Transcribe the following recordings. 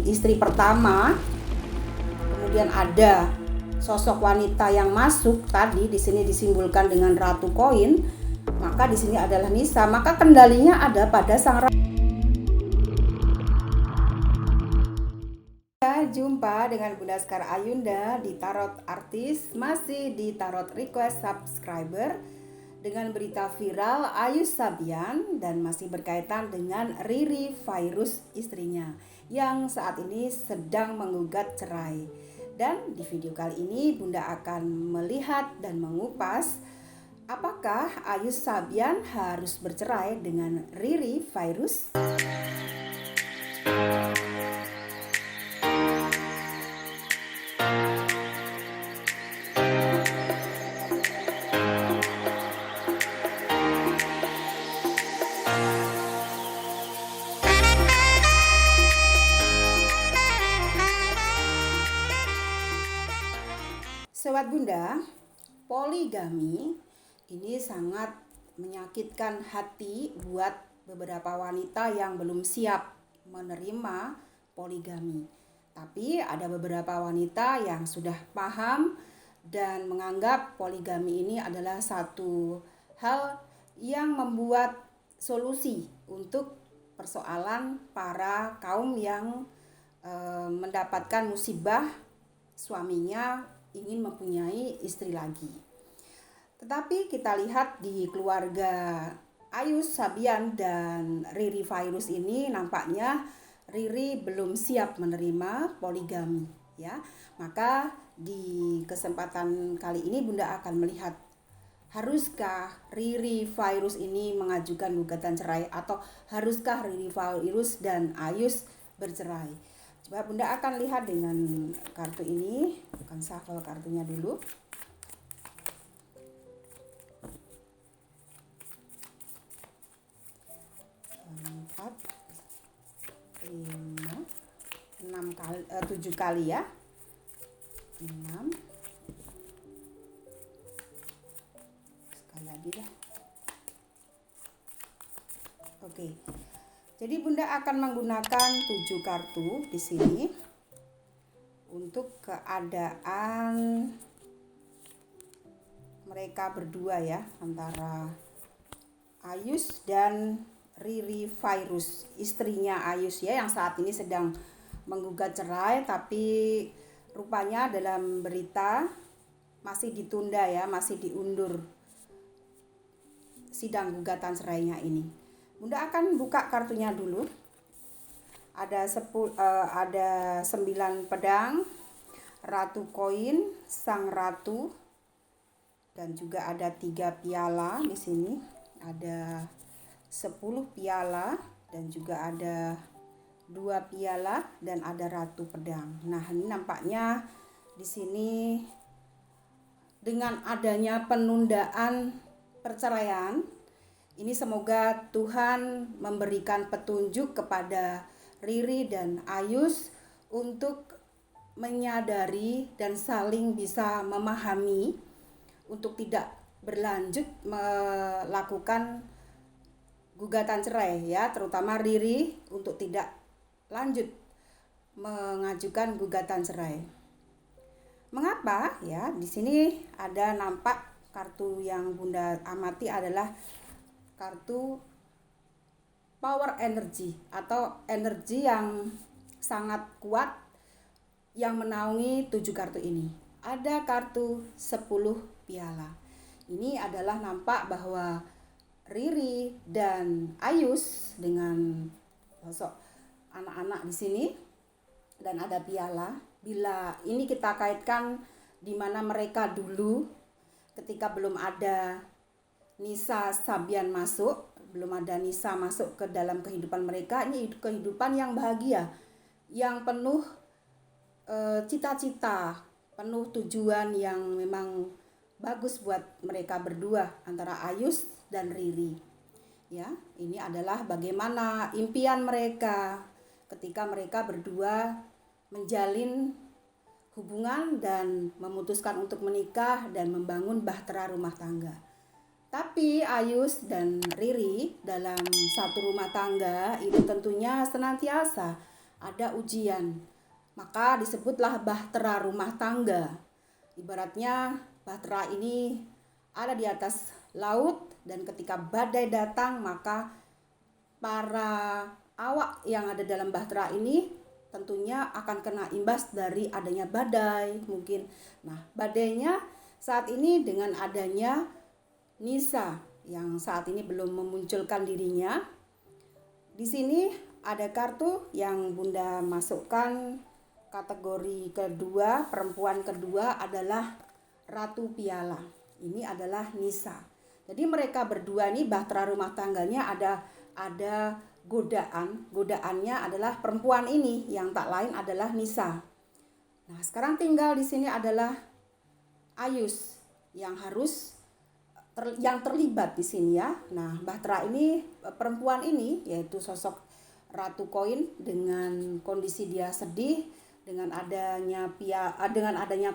istri pertama, kemudian ada sosok wanita yang masuk tadi di sini disimbolkan dengan ratu koin, maka di sini adalah Nisa, maka kendalinya ada pada sang ratu. Jumpa dengan Bunda Sekar Ayunda di Tarot Artis, masih di Tarot Request Subscriber dengan berita viral Ayus Sabian dan masih berkaitan dengan Riri Virus, istrinya yang saat ini sedang menggugat cerai. Dan di video kali ini Bunda akan melihat dan mengupas apakah Ayus Sabian harus bercerai dengan Riri Virus. Sobat Bunda, poligami ini sangat menyakitkan hati buat beberapa wanita yang belum siap menerima poligami. Tapi ada beberapa wanita yang sudah paham dan menganggap poligami ini adalah satu hal yang membuat solusi untuk persoalan para kaum yang mendapatkan musibah suaminya ingin mempunyai istri lagi. Tetapi kita lihat di keluarga Ayus Sabian dan Riri Virus ini, nampaknya Riri belum siap menerima poligami, ya. Maka di kesempatan kali ini Bunda akan melihat, haruskah Riri Virus ini mengajukan gugatan cerai atau haruskah Riri Virus dan Ayus bercerai. Coba Bunda akan lihat dengan kartu ini, akan shuffle kartunya dulu. 4, 5, 6 kali, 7 kali ya. 6. Sekali lagi dah. Oke. Jadi Bunda akan menggunakan 7 kartu di sini untuk keadaan mereka berdua ya, antara Ayus dan Riri Virus, istrinya Ayus ya, yang saat ini sedang menggugat cerai, tapi rupanya dalam berita masih ditunda ya, masih diundur sidang gugatan cerainya ini. Bunda akan buka kartunya dulu. Ada 9 pedang, ratu koin, sang ratu, dan juga ada 3 piala di sini. Ada 10 piala dan juga ada 2 piala dan ada ratu pedang. Nah, ini nampaknya di sini dengan adanya penundaan perceraian, ini semoga Tuhan memberikan petunjuk kepada Riri dan Ayus untuk menyadari dan saling bisa memahami untuk tidak berlanjut melakukan gugatan cerai ya, terutama Riri untuk tidak lanjut mengajukan gugatan cerai. Mengapa ya? Di sini ada nampak kartu yang Bunda amati adalah kartu power energy atau energi yang sangat kuat yang menaungi 7 kartu ini. Ada kartu 10 piala. Ini adalah nampak bahwa Riri dan Ayus dengan sosok anak-anak di sini dan ada piala. Bila ini kita kaitkan di mana mereka dulu ketika belum ada Nisa Sabian masuk, belum ada Nisa masuk ke dalam kehidupan mereka, ini kehidupan yang bahagia, yang penuh cita-cita, penuh tujuan yang memang bagus buat mereka berdua antara Ayus dan Riri. Ya, ini adalah bagaimana impian mereka ketika mereka berdua menjalin hubungan dan memutuskan untuk menikah dan membangun bahtera rumah tangga. Tapi Ayus dan Riri dalam satu rumah tangga itu tentunya senantiasa ada ujian. Maka disebutlah bahtera rumah tangga. Ibaratnya bahtera ini ada di atas laut dan ketika badai datang maka para awak yang ada dalam bahtera ini tentunya akan kena imbas dari adanya badai mungkin. Nah, badainya saat ini dengan adanya Nisa yang saat ini belum memunculkan dirinya. Di sini ada kartu yang Bunda masukkan kategori kedua, perempuan kedua adalah Ratu Piala. Ini adalah Nisa. Jadi mereka berdua nih bahtera rumah tangganya ada godaannya adalah perempuan ini yang tak lain adalah Nisa. Nah, sekarang tinggal di sini adalah Ayus yang yang terlibat di sini ya. Nah, bahtera ini perempuan ini yaitu sosok Ratu Koin dengan kondisi dia sedih dengan adanya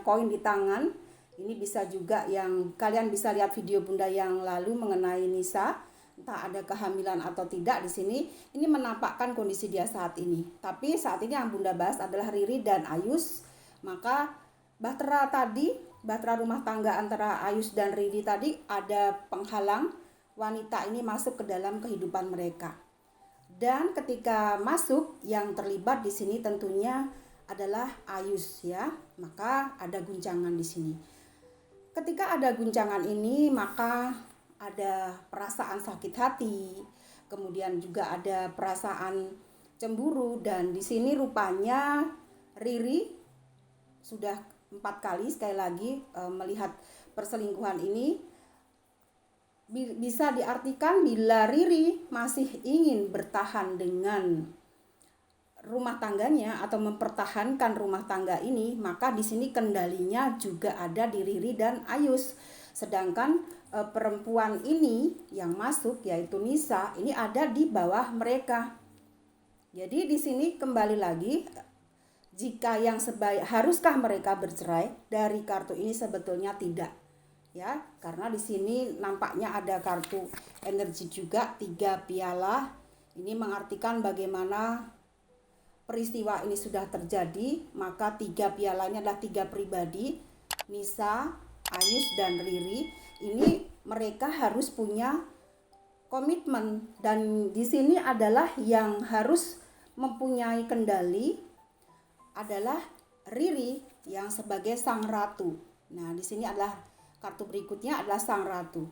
koin di tangan. Ini bisa juga yang kalian bisa lihat video Bunda yang lalu mengenai Nisa, entah ada kehamilan atau tidak di sini. Ini menampakkan kondisi dia saat ini. Tapi saat ini yang Bunda bahas adalah Riri dan Ayus. Maka bahtera rumah tangga antara Ayus dan Riri tadi ada penghalang wanita ini masuk ke dalam kehidupan mereka. Dan ketika masuk yang terlibat di sini tentunya adalah Ayus ya. Maka ada guncangan di sini. Ketika ada guncangan ini maka ada perasaan sakit hati, kemudian juga ada perasaan cemburu dan di sini rupanya Riri sudah 4 kali sekali lagi melihat perselingkuhan ini. Bisa diartikan bila Riri masih ingin bertahan dengan rumah tangganya atau mempertahankan rumah tangga ini, maka di sini kendalinya juga ada di Riri dan Ayus. Sedangkan perempuan ini yang masuk yaitu Nisa ini ada di bawah mereka. Jadi di sini kembali lagi jika yang haruskah mereka bercerai, dari kartu ini sebetulnya tidak. Ya, karena di sini nampaknya ada kartu energi juga 3 piala. Ini mengartikan bagaimana peristiwa ini sudah terjadi, maka 3 pialanya adalah 3 pribadi, Nisa, Ayus dan Riri. Ini mereka harus punya komitmen dan di sini adalah yang harus mempunyai kendali adalah Riri yang sebagai sang ratu. Nah, di sini adalah kartu berikutnya adalah sang ratu.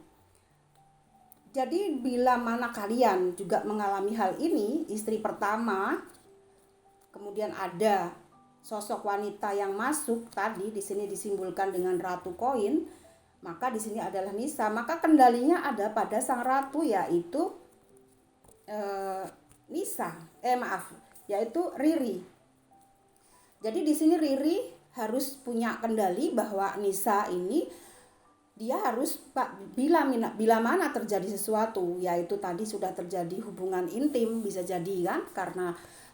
Jadi bila mana kalian juga mengalami hal ini, istri pertama, kemudian ada sosok wanita yang masuk tadi di sini disimbolkan dengan Ratu Koin, maka di sini adalah Nisa, maka kendalinya ada pada sang ratu yaitu yaitu Riri. Jadi di sini Riri harus punya kendali bahwa Nisa ini dia harus bila mana terjadi sesuatu, yaitu tadi sudah terjadi hubungan intim, bisa jadi kan karena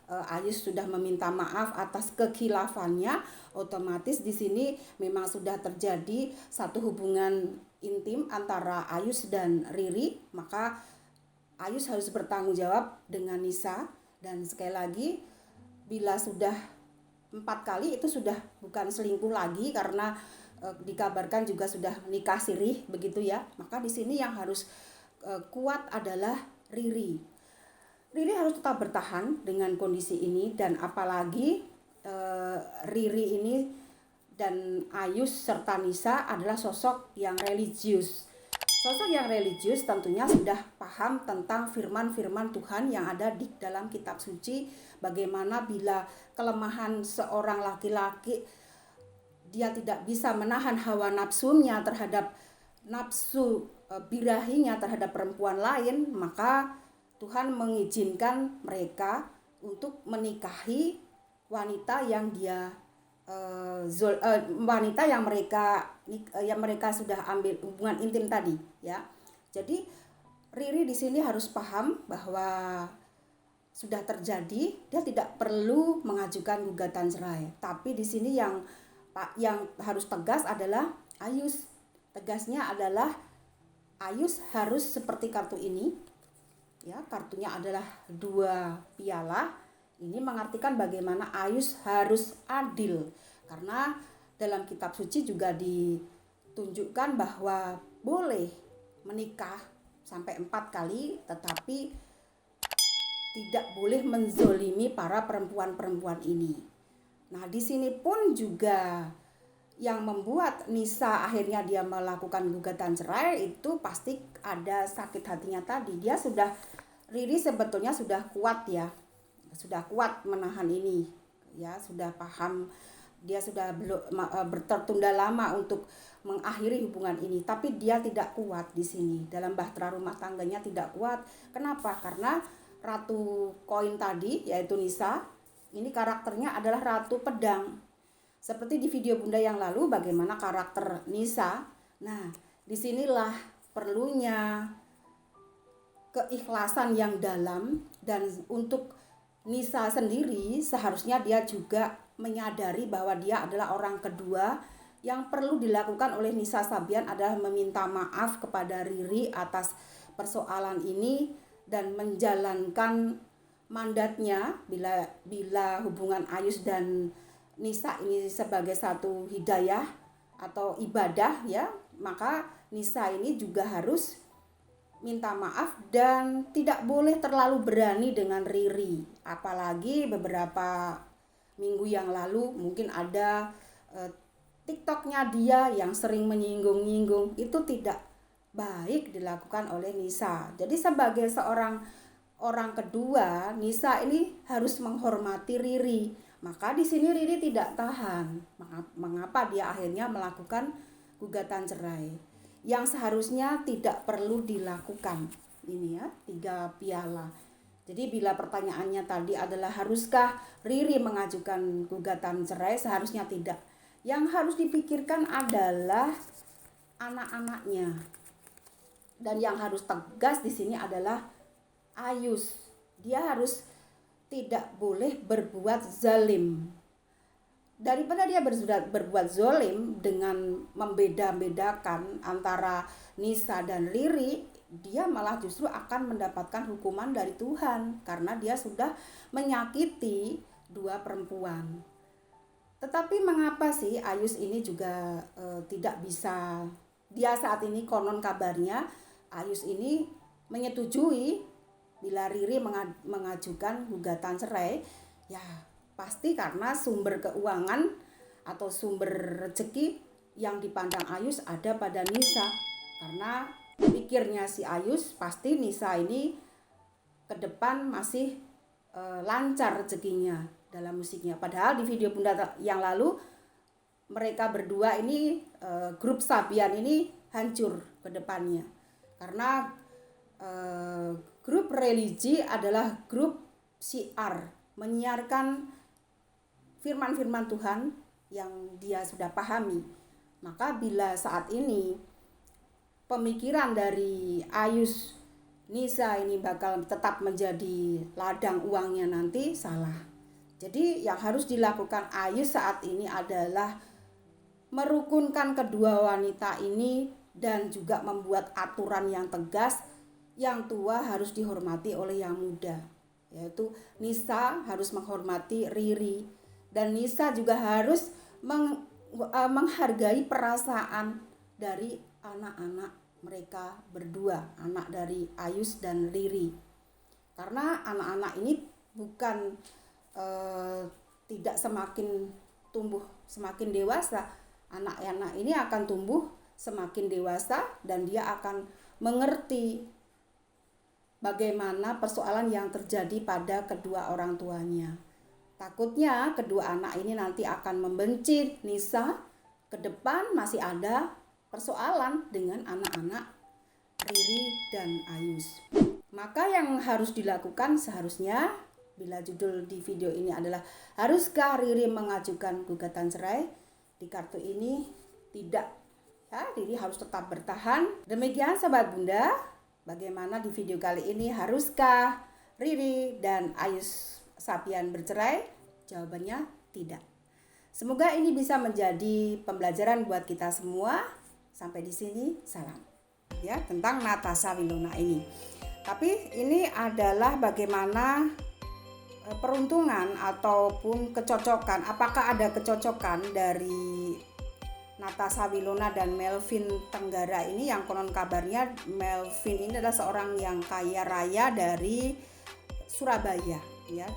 Ayus sudah meminta maaf atas kekhilafannya, otomatis di sini memang sudah terjadi satu hubungan intim antara Ayus dan Riri, maka Ayus harus bertanggung jawab dengan Nisa. Dan sekali lagi bila sudah 4 kali itu sudah bukan selingkuh lagi karena dikabarkan juga sudah menikah sirih begitu ya. Maka di sini yang harus kuat adalah Riri. Riri harus tetap bertahan dengan kondisi ini dan apalagi Riri ini dan Ayus serta Nisa adalah sosok yang religius. Sosok yang religius tentunya sudah paham tentang firman-firman Tuhan yang ada di dalam kitab suci. Bagaimana bila kelemahan seorang laki-laki dia tidak bisa menahan hawa nafsunya terhadap nafsu birahinya terhadap perempuan lain, maka Tuhan mengizinkan mereka untuk menikahi wanita yang mereka sudah ambil hubungan intim tadi ya. Jadi Riri di sini harus paham bahwa sudah terjadi, dia tidak perlu mengajukan gugatan cerai. Tapi di sini yang harus tegas adalah Ayus. Tegasnya adalah Ayus harus seperti kartu ini. Ya, kartunya adalah 2 piala Ini mengartikan bagaimana Ayus harus adil. Karena dalam kitab suci juga ditunjukkan bahwa boleh menikah sampai 4 kali, tetapi tidak boleh menzolimi para perempuan-perempuan ini. Nah, di sini pun juga yang membuat Nisa akhirnya dia melakukan gugatan cerai itu pasti ada sakit hatinya tadi. Riri sebetulnya sudah kuat ya, sudah kuat menahan ini ya, sudah paham, dia sudah bertertunda lama untuk mengakhiri hubungan ini, tapi dia tidak kuat di sini dalam bahtera rumah tangganya, tidak kuat. Kenapa? Karena Ratu Koin tadi yaitu Nisa ini karakternya adalah Ratu Pedang. Seperti di video Bunda yang lalu bagaimana karakter Nisa. Nah, disinilah perlunya keikhlasan yang dalam, dan untuk Nisa sendiri seharusnya dia juga menyadari bahwa dia adalah orang kedua. Yang perlu dilakukan oleh Nisa Sabian adalah meminta maaf kepada Riri atas persoalan ini dan menjalankan mandatnya. Bila hubungan Ayus dan Nisa ini sebagai satu hidayah atau ibadah ya, maka Nisa ini juga harus minta maaf dan tidak boleh terlalu berani dengan Riri. Apalagi beberapa minggu yang lalu mungkin ada TikToknya dia yang sering menyinggung-nyinggung, itu tidak baik dilakukan oleh Nisa. Jadi sebagai seorang orang kedua, Nisa ini harus menghormati Riri. Maka di sini Riri tidak tahan. Mengapa dia akhirnya melakukan gugatan cerai yang seharusnya tidak perlu dilakukan. Ini ya, 3 piala. Jadi bila pertanyaannya tadi adalah haruskah Riri mengajukan gugatan cerai, seharusnya tidak. Yang harus dipikirkan adalah anak-anaknya. Dan yang harus tegas di sini adalah Ayus. Dia harus tidak boleh berbuat zalim. Daripada dia berbuat zalim dengan membeda-bedakan antara Nisa dan Riri, dia malah justru akan mendapatkan hukuman dari Tuhan karena dia sudah menyakiti 2 perempuan. Tetapi mengapa sih Ayus ini juga tidak bisa, dia saat ini konon kabarnya Ayus ini menyetujui bila Riri mengajukan gugatan cerai, ya pasti karena sumber keuangan atau sumber rezeki yang dipandang Ayus ada pada Nisa. Karena pikirnya si Ayus pasti Nisa ini ke depan masih lancar rezekinya dalam musiknya. Padahal di video Bunda yang lalu mereka berdua ini grup Sabian ini hancur ke depannya. Karena grup religi adalah grup syiar, menyiarkan firman-firman Tuhan yang dia sudah pahami. Maka bila saat ini pemikiran dari Ayus Nisa ini bakal tetap menjadi ladang uangnya nanti, salah. Jadi yang harus dilakukan Ayus saat ini adalah merukunkan kedua wanita ini dan juga membuat aturan yang tegas. Yang tua harus dihormati oleh yang muda, yaitu Nisa harus menghormati Riri, dan Nisa juga harus menghargai perasaan dari anak-anak mereka berdua, anak dari Ayus dan Riri. Karena anak-anak ini bukan tidak semakin tumbuh semakin dewasa. Anak-anak ini akan tumbuh semakin dewasa dan dia akan mengerti bagaimana persoalan yang terjadi pada kedua orang tuanya. Takutnya kedua anak ini nanti akan membenci Nisa. Ke depan masih ada persoalan dengan anak-anak Riri dan Ayus. Maka yang harus dilakukan seharusnya, bila judul di video ini adalah haruskah Riri mengajukan gugatan cerai, di kartu ini tidak. Ya, Riri harus tetap bertahan. Demikian Sobat Bunda, bagaimana di video kali ini, haruskah Riri dan Ayus Sabian bercerai? Jawabannya tidak. Semoga ini bisa menjadi pembelajaran buat kita semua. Sampai di sini, salam. Ya, tentang Natasha Wilona ini. Tapi ini adalah bagaimana peruntungan ataupun kecocokan, apakah ada kecocokan dari Natasha Wilona dan Melvin Tenggara ini, yang konon kabarnya Melvin ini adalah seorang yang kaya raya dari Surabaya ya.